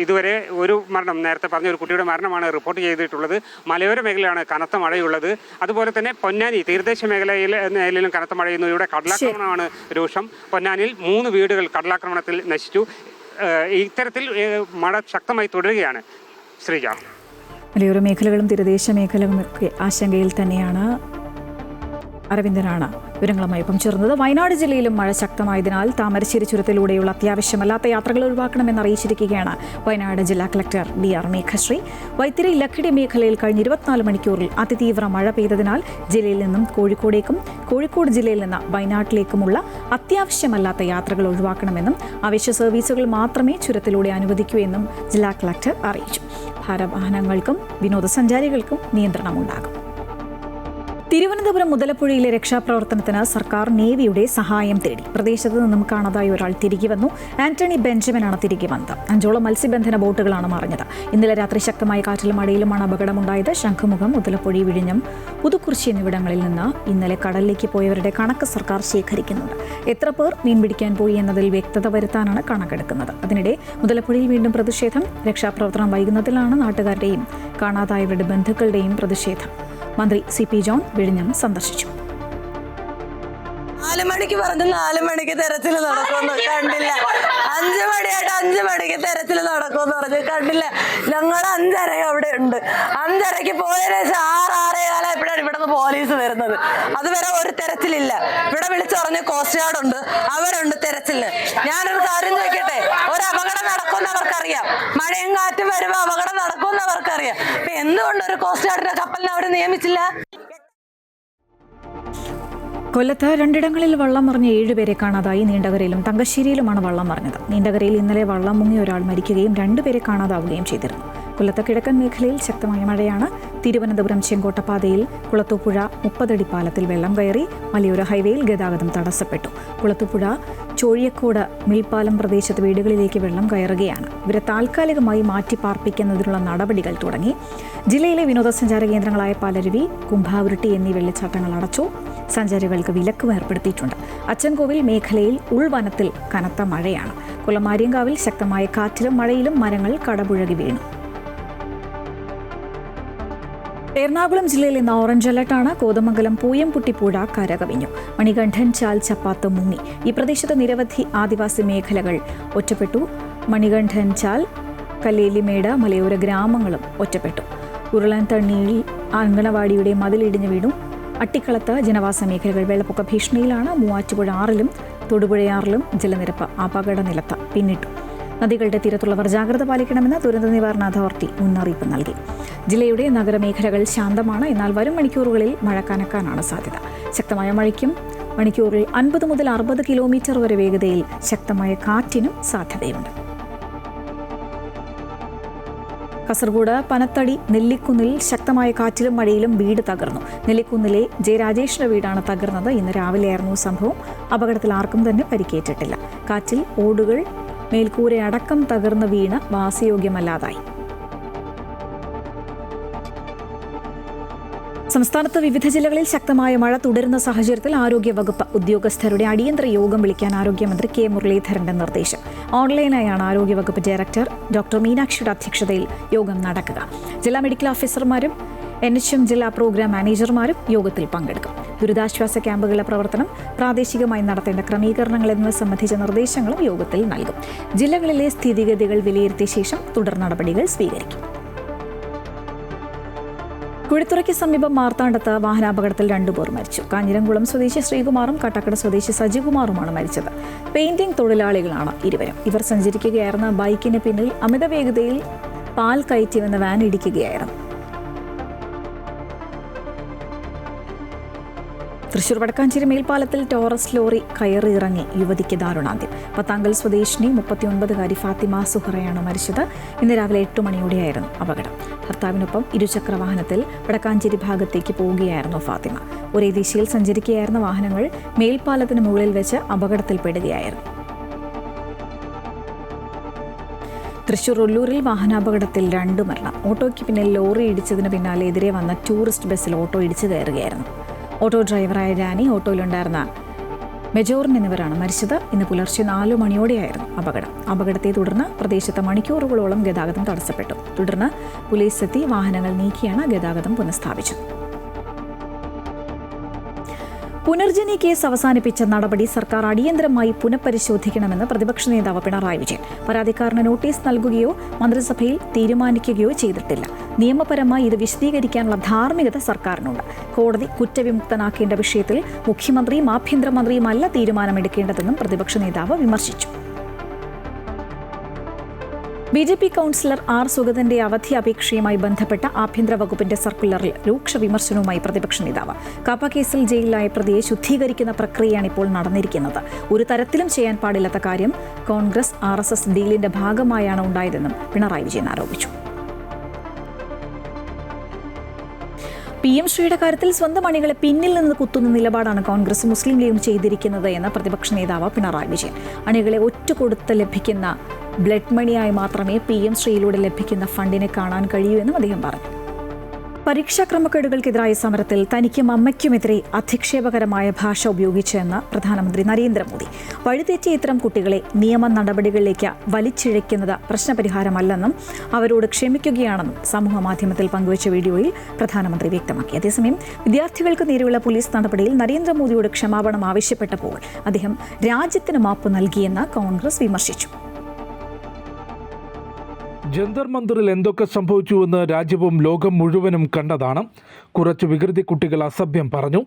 [SPEAKER 6] ഇതുവരെ ഒരു മരണം, നേരത്തെ പറഞ്ഞ ഒരു കുട്ടിയുടെ മരണമാണ് റിപ്പോർട്ട് ചെയ്തിട്ടുള്ളത്. മലയോര മേഖലയാണ് കനത്ത മഴയുള്ളത്. അതുപോലെ തന്നെ പൊന്നാനി തീരദേശ മേഖലയിലും കനത്ത മഴയുന്നു. ഇവിടെ കടലാക്രമണമാണ് രൂക്ഷം. പൊന്നാനിയിൽ 3 വീടുകൾ കടലാക്രമണത്തിൽ നശിച്ചു. ഇത്തരത്തിൽ മഴ ശക്തമായി തുടരുകയാണ്. ശ്രീജ,
[SPEAKER 1] മലയോര മേഖലകളും തീരദേശ മേഖലകളും ഒക്കെ ആശങ്കയിൽ തന്നെയാണ്. അരവിന്ദനാണ് വിവരങ്ങളുമായി ഒപ്പം ചേർന്നത്. വയനാട് ജില്ലയിലും മഴ ശക്തമായതിനാൽ താമരശ്ശേരി ചുരത്തിലൂടെയുള്ള അത്യാവശ്യമല്ലാത്ത യാത്രകൾ ഒഴിവാക്കണമെന്ന് അറിയിച്ചിരിക്കുകയാണ് വയനാട് ജില്ലാ കളക്ടർ DR മേഘശ്രീ. വൈത്തിരി ലക്കിടി മേഖലയിൽ കഴിഞ്ഞ 24 മണിക്കൂറിൽ അതിതീവ്ര മഴ പെയ്തതിനാൽ ജില്ലയിൽ നിന്നും കോഴിക്കോടേക്കും കോഴിക്കോട് ജില്ലയിൽ നിന്ന് വയനാട്ടിലേക്കുമുള്ള അത്യാവശ്യമല്ലാത്ത യാത്രകൾ ഒഴിവാക്കണമെന്നും അവശ്യ സർവീസുകൾ മാത്രമേ ചുരത്തിലൂടെ അനുവദിക്കൂ എന്നും ജില്ലാ കളക്ടർ അറിയിച്ചു. ഭാരവാഹനങ്ങൾക്കും വിനോദസഞ്ചാരികൾക്കും നിയന്ത്രണമുണ്ടാകും. തിരുവനന്തപുരം മുതലപ്പുഴയിലെ രക്ഷാപ്രവർത്തനത്തിന് സർക്കാർ നേവിയുടെ സഹായം തേടി. പ്രദേശത്ത് നിന്നും കാണാതായ ഒരാൾ തിരികെ വന്നു. ആന്റണി ബെഞ്ചമിനാണ് തിരികെ വന്നത്. 5ഓളം മത്സ്യബന്ധന ബോട്ടുകളാണ് മറിഞ്ഞത്. ഇന്നലെ രാത്രി ശക്തമായ കാറ്റിലും മഴയിലുമാണ് അപകടമുണ്ടായത്. ശംഖുമുഖം, മുതലപ്പുഴ, വിഴിഞ്ഞം, പുതുക്കുറിശി എന്നിവിടങ്ങളിൽ നിന്ന് ഇന്നലെ കടലിലേക്ക് പോയവരുടെ കണക്ക് സർക്കാർ ശേഖരിക്കുന്നുണ്ട്. എത്ര പേർ മീൻ പിടിക്കാൻ പോയി എന്നതിൽ വ്യക്തത വരുത്താനാണ് കണക്കെടുക്കുന്നത്. അതിനിടെ മുതലപ്പുഴയിൽ വീണ്ടും പ്രതിഷേധം. രക്ഷാപ്രവർത്തനം വൈകുന്നതിലാണ് നാട്ടുകാരുടെയും കാണാതായവരുടെ ബന്ധുക്കളുടെയും പ്രതിഷേധം. മന്ത്രി CP ജോൺ വിഴിഞ്ഞം സന്ദർശിച്ചു.
[SPEAKER 7] 4 മണിക്ക് പറഞ്ഞു 4 മണിക്ക് തെരച്ചിൽ നടക്കുമെന്ന് കണ്ടില്ല. 5 മണിയായിട്ട് 5 മണിക്ക് തെരച്ചിൽ നടക്കുമെന്ന് പറഞ്ഞു കണ്ടില്ല. ഞങ്ങൾ 5:30 അവിടെ ഉണ്ട്. 5:30 പോയതിനു ശേഷം 6-6:15 എപ്പോഴാണ് ഇവിടെ നിന്ന് പോലീസ് വരുന്നത്. അതുവരെ ഒരു തെരച്ചിലില്ല. ഇവിടെ വിളിച്ചു പറഞ്ഞ് കോസ്റ്റ് ഗാർഡ് ഉണ്ട്, അവരുണ്ട് തെരച്ചിലിന്. ഞാനൊരു കാര്യം ചോദിക്കട്ടെ, ഒരു അപകടം നടക്കുമെന്ന് അവർക്കറിയാം. മഴയും കാറ്റും വരുമ്പോൾ അപകടം നടക്കുമെന്ന് അവർക്കറിയാം. അപ്പൊ എന്തുകൊണ്ട് ഒരു കോസ്റ്റ് ഗാർഡിന്റെ കപ്പലിനെ അവർ നിയമിച്ചില്ല?
[SPEAKER 1] കൊല്ലത്ത് 2ഇടങ്ങളിൽ വള്ളം മറിഞ്ഞ് 7 പേരെ കാണാതായി. നീണ്ടകരയിലും തങ്കശ്ശേരിയിലുമാണ് വള്ളം മറിഞ്ഞത്. നീണ്ടകരയിൽ ഇന്നലെ വള്ളം മുങ്ങി ഒരാൾ മരിക്കുകയും 2 പേരെ കാണാതാവുകയും ചെയ്തിരുന്നു. കൊല്ലത്ത് കിഴക്കൻ മേഖലയിൽ ശക്തമായ മഴയാണ്. തിരുവനന്തപുരം ചെങ്കോട്ട പാതയിൽ കുളത്തൂപ്പുഴ 30 അടി പാലത്തിൽ വെള്ളം കയറി. മലയോര ഹൈവേയിൽ ഗതാഗതം തടസ്സപ്പെട്ടു. കുളത്തൂപ്പുഴ ചോഴിയക്കോട് മിൽപ്പാലം പ്രദേശത്ത് വീടുകളിലേക്ക് വെള്ളം കയറുകയാണ്. ഇവരെ താൽക്കാലികമായി മാറ്റി പാർപ്പിക്കുന്നതിനുള്ള നടപടികൾ തുടങ്ങി. ജില്ലയിലെ വിനോദസഞ്ചാര കേന്ദ്രങ്ങളായ പാലരുവി, കുംഭാവുരുട്ടി എന്നീ വെള്ളച്ചാട്ടങ്ങൾ അടച്ചു. സഞ്ചാരികൾക്ക് വിലക്കും ഏർപ്പെടുത്തിയിട്ടുണ്ട്. അച്ചൻകോവിൽ മേഖലയിൽ ഉൾവനത്തിൽ കനത്ത മഴയാണ്. കുളമാരിയങ്കാവിൽ ശക്തമായ കാറ്റിലും മഴയിലും മരങ്ങൾ കടപുഴകി വീണു. എറണാകുളം ജില്ലയിൽ ഇന്ന് ഓറഞ്ച് അലർട്ടാണ്. കോതമംഗലം പൂയംപുട്ടിപ്പുഴ കരകവിഞ്ഞു. മണികണ്ഠൻ ചാൽ ചപ്പാത്ത് മുങ്ങി. ഈ പ്രദേശത്ത് നിരവധി ആദിവാസി മേഖലകൾ ഒറ്റപ്പെട്ടു. മണികണ്ഠൻ ചാൽ, കല്ലേലിമേട് മലയോര ഗ്രാമങ്ങളും ഒറ്റപ്പെട്ടു. ഉരുളൻതണ്ണിയിൽ അങ്കണവാടിയുടെ മതിലിടിഞ്ഞു വീണു. അട്ടിക്കളത്ത് ജനവാസ മേഖലകൾ വെള്ളപ്പൊക്ക ഭീഷണിയിലാണ്. മൂവാറ്റുപുഴ 6-ലും തൊടുപുഴ 6-ലും ജലനിരപ്പ് അപകട നിലത്ത് പിന്നിട്ടു. നദികളുടെ തീരത്തുള്ളവർ ജാഗ്രത പാലിക്കണമെന്ന് ദുരന്ത നിവാരണ അതോറിറ്റി മുന്നറിയിപ്പ് നൽകി. ജില്ലയുടെ നഗരമേഖലകൾ ശാന്തമാണ്. എന്നാൽ വരും മണിക്കൂറുകളിൽ മഴ കനക്കാനാണ് സാധ്യത. ശക്തമായ മഴയ്ക്കും മണിക്കൂറിൽ 50 മുതൽ 60 കിലോമീറ്റർ വരെ വേഗതയിൽ ശക്തമായ കാറ്റിനും സാധ്യതയുണ്ട്. കാസർഗോഡ് പനത്തടി നെല്ലിക്കുന്നിൽ ശക്തമായ കാറ്റിലും മഴയിലും വീട് തകർന്നു. നെല്ലിക്കുന്നിലെ ജയരാജേഷിന്റെ വീടാണ് തകർന്നത്. ഇന്ന് രാവിലെയായിരുന്നു സംഭവം. അപകടത്തിൽ ആർക്കും തന്നെ പരിക്കേറ്റിട്ടില്ല. കാറ്റിൽ ഓടുകൾ മേൽക്കൂരയടക്കം തകർന്ന് വീണ് വാസയോഗ്യമല്ലാതായി. സംസ്ഥാനത്ത് വിവിധ ജില്ലകളിൽ ശക്തമായ മഴ തുടരുന്ന സാഹചര്യത്തിൽ ആരോഗ്യവകുപ്പ് ഉദ്യോഗസ്ഥരുടെ അടിയന്തര യോഗം വിളിക്കാൻ ആരോഗ്യമന്ത്രി K മുരളീധരന്റെ നിർദ്ദേശം. ഓൺലൈനായാണ് ആരോഗ്യവകുപ്പ് ഡയറക്ടർ ഡോക്ടർ മീനാക്ഷിയുടെ അധ്യക്ഷതയിൽ യോഗം നടക്കുക. ജില്ലാ മെഡിക്കൽ ഓഫീസർമാരും NHM ജില്ലാ പ്രോഗ്രാം മാനേജർമാരും യോഗത്തിൽ പങ്കെടുക്കും. ദുരിതാശ്വാസ ക്യാമ്പുകളുടെ പ്രവർത്തനം, പ്രാദേശികമായി നടത്തേണ്ട ക്രമീകരണങ്ങൾ എന്നിവ സംബന്ധിച്ച നിർദ്ദേശങ്ങളും യോഗത്തിൽ നൽകും. ജില്ലകളിലെ സ്ഥിതിഗതികൾ വിലയിരുത്തിയ ശേഷം തുടർ നടപടികൾ സ്വീകരിക്കും. കുഴിത്തുറയ്ക്ക് സമീപം മാർത്താണ്ഡത്ത് വാഹനാപകടത്തിൽ 2 പേർ മരിച്ചു. കാഞ്ഞിരംകുളം സ്വദേശി ശ്രീകുമാറും കാട്ടാക്കട സ്വദേശി സജികുമാറുമാണ് മരിച്ചത്. പെയിന്റിംഗ് തൊഴിലാളികളാണ് ഇരുവരും. ഇവർ സഞ്ചരിക്കുകയായിരുന്ന ബൈക്കിന് പിന്നിൽ അമിത വേഗതയിൽ പാൽ കയറ്റി വന്ന വാൻ ഇടിക്കുകയായിരുന്നു. തൃശൂർ വടക്കാഞ്ചേരി മേൽപ്പാലത്തിൽ ടോറസ് ലോറി കയറി ഇറങ്ങി യുവതിക്ക് ദാരുണാന്ത്യം. പത്താങ്കൽ സ്വദേശിനി 39-കാരി ഫാത്തിമ സുഹറയാണ് മരിച്ചത്. ഇന്ന് രാവിലെ 8 മണിയോടെയായിരുന്നു അപകടം. ഭർത്താവിനൊപ്പം ഇരുചക്ര വാഹനത്തിൽ വടക്കാഞ്ചേരി ഭാഗത്തേക്ക് പോവുകയായിരുന്നു ഫാത്തിമ. ഒരേ ദിശയിൽ സഞ്ചരിക്കുകയായിരുന്ന വാഹനങ്ങൾ മേൽപ്പാലത്തിന് മുകളിൽ വെച്ച് അപകടത്തിൽപ്പെടുകയായിരുന്നു. തൃശൂർ ഒല്ലൂരിൽ വാഹനാപകടത്തിൽ 2 മരണം. ഓട്ടോയ്ക്ക് പിന്നിൽ ലോറി ഇടിച്ചതിന് പിന്നാലെ എതിരെ വന്ന ടൂറിസ്റ്റ് ബസ്സിൽ ഓട്ടോ ഇടിച്ചു കയറുകയായിരുന്നു. ഓട്ടോ ഡ്രൈവറായ രാനി, ഓട്ടോയിലുണ്ടായിരുന്ന മെജോറിൻ എന്നിവരാണ് മരിച്ചത്. ഇന്ന് പുലർച്ചെ 4 മണിയോടെയായിരുന്നു അപകടം. അപകടത്തെ തുടർന്ന് പ്രദേശത്ത് മണിക്കൂറുകളോളം ഗതാഗതം തടസ്സപ്പെട്ടു. തുടർന്ന് പോലീസ് എത്തി വാഹനങ്ങൾ നീക്കിയാണ് ഗതാഗതം പുനഃസ്ഥാപിച്ചത്. പുനർജനി കേസ് അവസാനിപ്പിച്ച നടപടി സർക്കാർ അടിയന്തരമായി പുനഃപരിശോധിക്കണമെന്ന് പ്രതിപക്ഷ നേതാവ് പിണറായി വിജയൻ. പരാതിക്കാരന് നോട്ടീസ് നൽകുകയോ മന്ത്രിസഭയിൽ തീരുമാനിക്കുകയോ ചെയ്തിട്ടില്ല. നിയമപരമായി ഇത് വിശദീകരിക്കാനുള്ള ധാർമ്മികത സർക്കാരിനുണ്ട്. കോടതി കുറ്റവിമുക്തനാക്കേണ്ട വിഷയത്തിൽ മുഖ്യമന്ത്രിയും ആഭ്യന്തരമന്ത്രിയുമല്ല തീരുമാനമെടുക്കേണ്ടതെന്നും പ്രതിപക്ഷ നേതാവ് വിമർശിച്ചു. BJP കൗൺസിലർ ആർ സുഗതന്റെ അവധി അപേക്ഷയുമായി ബന്ധപ്പെട്ട ആഭ്യന്തര വകുപ്പിന്റെ സർക്കുലറിൽ രൂക്ഷ വിമർശനവുമായി പ്രതിപക്ഷ നേതാവ്. കാപ്പ കേസിൽ ജയിലിലായ പ്രതിയെ ശുദ്ധീകരിക്കുന്ന പ്രക്രിയയാണ് ഇപ്പോൾ നടന്നിരിക്കുന്നത്. ഒരു തരത്തിലും ചെയ്യാൻ പാടില്ലാത്ത കാര്യം കോൺഗ്രസ് RSS ഡീലിന്റെ ഭാഗമായാണ് ഉണ്ടായതെന്നും പിണറായി വിജയൻ ആരോപിച്ചു. PM ശ്രീയുടെ കാര്യത്തിൽ സ്വന്തം അണികളെ പിന്നിൽ നിന്ന് കുത്തുന്ന നിലപാടാണ് കോൺഗ്രസ് മുസ്ലിം ലീഗും ചെയ്തിരിക്കുന്നത് എന്ന് പ്രതിപക്ഷ നേതാവ് പിണറായി വിജയൻ. അണികളെ ഒറ്റുകൊടുത്ത് ലഭിക്കുന്ന ബ്ലഡ് മണിയായി മാത്രമേ PM ശ്രീയിലൂടെ ലഭിക്കുന്ന ഫണ്ടിനെ കാണാൻ കഴിയൂ എന്നും അദ്ദേഹം പറഞ്ഞു. പരീക്ഷാ ക്രമക്കേടുകൾക്കെതിരായ സമരത്തിൽ തനിക്കും അമ്മയ്ക്കുമെതിരെ അധിക്ഷേപകരമായ ഭാഷ ഉപയോഗിച്ചെന്ന് പ്രധാനമന്ത്രി നരേന്ദ്രമോദി. വഴിതെറ്റിയ ഇത്തരം കുട്ടികളെ നിയമ നടപടികളിലേക്ക് വലിച്ചിഴയ്ക്കുന്നത് പ്രശ്നപരിഹാരമല്ലെന്നും അവരോട് ക്ഷമിക്കുകയാണെന്നും സമൂഹമാധ്യമത്തിൽ പങ്കുവച്ച വീഡിയോയിൽ പ്രധാനമന്ത്രി വ്യക്തമാക്കി. അതേസമയം വിദ്യാർത്ഥികൾക്ക് നേരെയുള്ള പോലീസ് നടപടിയിൽ നരേന്ദ്രമോദിയോട് ക്ഷമാപണം ആവശ്യപ്പെട്ടപ്പോൾ അദ്ദേഹം രാജ്യത്തിന് മാപ്പ് നൽകിയെന്ന് കോൺഗ്രസ് വിമർശിച്ചു.
[SPEAKER 8] ജന്തർ മന്ദിറിൽ എന്തൊക്കെ സംഭവിച്ചുവെന്ന് രാജ്യവും ലോകം മുഴുവനും കണ്ടതാണ്. കുറച്ച് വികൃതി കുട്ടികൾ അസഭ്യം പറഞ്ഞു.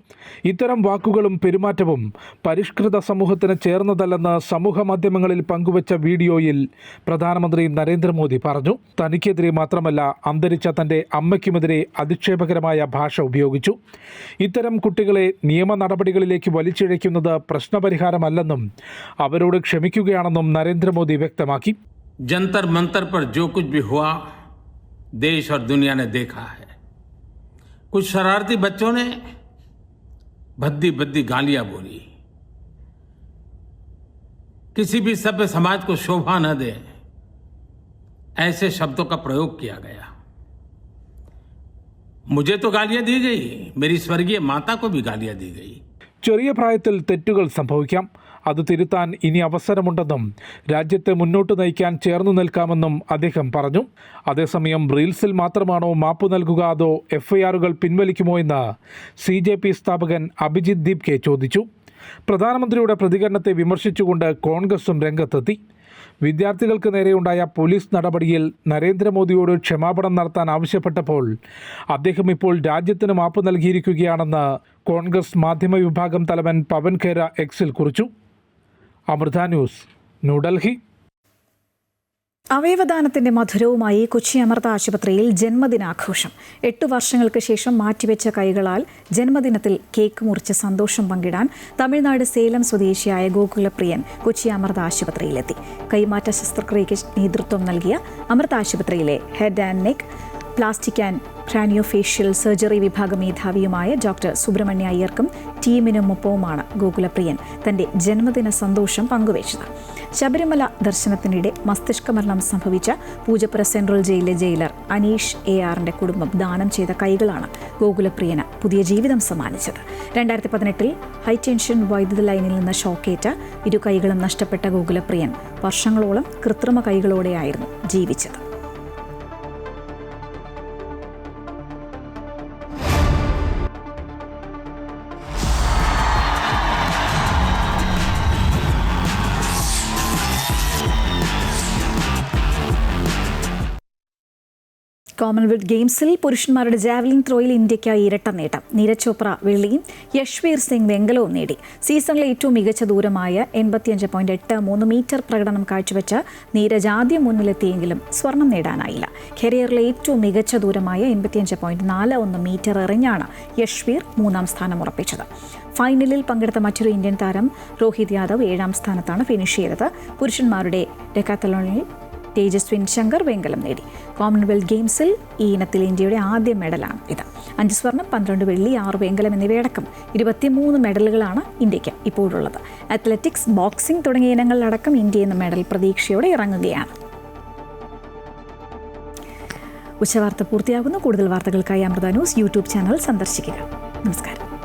[SPEAKER 8] ഇത്തരം വാക്കുകളും പെരുമാറ്റവും പരിഷ്കൃത സമൂഹത്തിന് ചേർന്നതല്ലെന്ന് സമൂഹ മാധ്യമങ്ങളിൽ പങ്കുവച്ച വീഡിയോയിൽ പ്രധാനമന്ത്രി നരേന്ദ്രമോദി പറഞ്ഞു. തനിക്കെതിരെ മാത്രമല്ല, അന്തരിച്ച തൻ്റെ അമ്മയ്ക്കുമെതിരെ അധിക്ഷേപകരമായ ഭാഷ ഉപയോഗിച്ചു. ഇത്തരം കുട്ടികളെ നിയമ നടപടികളിലേക്ക് വലിച്ചിഴയ്ക്കുന്നത് പ്രശ്നപരിഹാരമല്ലെന്നും അവരോട് ക്ഷമിക്കുകയാണെന്നും നരേന്ദ്രമോദി വ്യക്തമാക്കി.
[SPEAKER 9] जंतर मंतर पर जो कुछ भी हुआ देश और दुनिया ने देखा है. कुछ शरारती बच्चों ने भद्दी भद्दी गालियां बोली. किसी भी सभ्य समाज को शोभा न दे ऐसे शब्दों का प्रयोग किया गया. मुझे तो गालियां दी गई, मेरी स्वर्गीय माता को भी गालियां दी गई.
[SPEAKER 8] ചെറിയ പ്രായത്തിൽ തെറ്റുകൾ സംഭവിക്കാം. അത് തിരുത്താൻ ഇനി അവസരമുണ്ടെന്നും രാജ്യത്തെ മുന്നോട്ട് നയിക്കാൻ ചേർന്നു നിൽക്കാമെന്നും അദ്ദേഹം പറഞ്ഞു. അതേസമയം റീൽസിൽ മാത്രമാണോ മാപ്പ് നൽകുക, അതോ FIRകൾ പിൻവലിക്കുമോ എന്ന് CJP സ്ഥാപകൻ അഭിജിത് ദീപ്കെ ചോദിച്ചു. പ്രധാനമന്ത്രിയുടെ പ്രതികരണത്തെ വിമർശിച്ചുകൊണ്ട് കോൺഗ്രസും രംഗത്തെത്തി. വിദ്യാർത്ഥികൾക്ക് നേരെയുണ്ടായ പോലീസ് നടപടിയിൽ നരേന്ദ്രമോദിയോട് ക്ഷമാപണം നടത്താൻ ആവശ്യപ്പെട്ടപ്പോൾ അദ്ദേഹം ഇപ്പോൾ രാജ്യത്തിന് മാപ്പ് നൽകിയിരിക്കുകയാണെന്ന് കോൺഗ്രസ് മാധ്യമ വിഭാഗം തലവൻ പവൻ ഖേര എക്സിൽ കുറിച്ചു. അമൃത ന്യൂസ്, ന്യൂഡൽഹി.
[SPEAKER 1] അവയവദാനത്തിന്റെ മധുരവുമായി കൊച്ചി അമൃത ആശുപത്രിയിൽ ജന്മദിനാഘോഷം. 8 വർഷങ്ങൾക്ക് ശേഷം മാറ്റിവെച്ച കൈകളാൽ ജന്മദിനത്തിൽ കേക്ക് മുറിച്ച് സന്തോഷം പങ്കിടാൻ തമിഴ്നാട് സേലം സ്വദേശിയായ ഗോകുലപ്രിയൻ കൊച്ചി അമൃത ആശുപത്രിയിലെത്തി. കൈമാറ്റ ശസ്ത്രക്രിയയ്ക്ക് നേതൃത്വം നൽകിയ അമൃത ആശുപത്രിയിലെ head and neck, plastic and craniofacial surgery വിഭാഗം മേധാവിയുമായ ഡോക്ടർ സുബ്രഹ്മണ്യ അയ്യർക്കും ടീമിനുമൊപ്പവുമാണ് ഗോകുലപ്രിയൻ തന്റെ ജന്മദിന സന്തോഷം പങ്കുവച്ചത്. ശബരിമല ദർശനത്തിനിടെ മസ്തിഷ്കമരണം സംഭവിച്ച പൂജപ്പുര സെൻട്രൽ ജയിലിലെ ജയിലർ അനീഷ് ARന്റെ കുടുംബം ദാനം ചെയ്ത കൈകളാണ് ഗോകുലപ്രിയന് പുതിയ ജീവിതം സമ്മാനിച്ചത്. 2018 ഹൈടെൻഷൻ വൈദ്യുത ലൈനിൽ നിന്ന് ഷോക്കേറ്റ 2 കൈകളും നഷ്ടപ്പെട്ട ഗോകുലപ്രിയൻ വർഷങ്ങളോളം കൃത്രിമ കൈകളോടെയായിരുന്നു ജീവിച്ചത്. കോമൺവെൽത്ത് ഗെയിംസിൽ പുരുഷന്മാരുടെ ജാവലിൻ ത്രോയിൽ ഇന്ത്യയ്ക്ക് ഇരട്ട നേട്ടം. നീരജ് ചോപ്ര വെള്ളിയും യശ്വീർ സിംഗ് വെങ്കലവും നേടി. സീസണിലെ ഏറ്റവും മികച്ച ദൂരമായ 85.83 മീറ്റർ പ്രകടനം കാഴ്ചവെച്ച നീരജ് ആദ്യം മുന്നിലെത്തിയെങ്കിലും സ്വർണം നേടാനായില്ല. കരിയറിലെ ഏറ്റവും മികച്ച ദൂരമായ 85.41 മീറ്റർ എറിഞ്ഞാണ് യശ്വീർ 3ാം സ്ഥാനം ഉറപ്പിച്ചത്. ഫൈനലിൽ പങ്കെടുത്ത മറ്റൊരു ഇന്ത്യൻ താരം രോഹിത് യാദവ് 7ാം സ്ഥാനത്താണ് ഫിനിഷ് ചെയ്തത്. പുരുഷന്മാരുടെ ഡെക്കാത്തലോണിൽ തേജസ്വിൻ ശങ്കർ വെങ്കലം നേടി. കോമൺവെൽത്ത് ഗെയിംസിൽ ഈ ഇനത്തിൽ ഇന്ത്യയുടെ ആദ്യ മെഡലാണ് ഇത്. 5 സ്വർണം, 12 വെള്ളി, 6 വെങ്കലം എന്നിവയടക്കം 23 മെഡലുകളാണ് ഇന്ത്യക്ക് ഇപ്പോഴുള്ളത്. അത്ലറ്റിക്സ്, ബോക്സിംഗ് തുടങ്ങിയ ഇനങ്ങളിലടക്കം ഇന്ത്യ എന്ന മെഡൽ പ്രതീക്ഷയോടെ ഇറങ്ങുകയാണ്. ഉച്ചവാർത്ത പൂർത്തിയാകുന്നു. കൂടുതൽ വാർത്തകൾക്കായി അമൃത ന്യൂസ് യൂട്യൂബ് ചാനൽ സന്ദർശിക്കുക. നമസ്കാരം.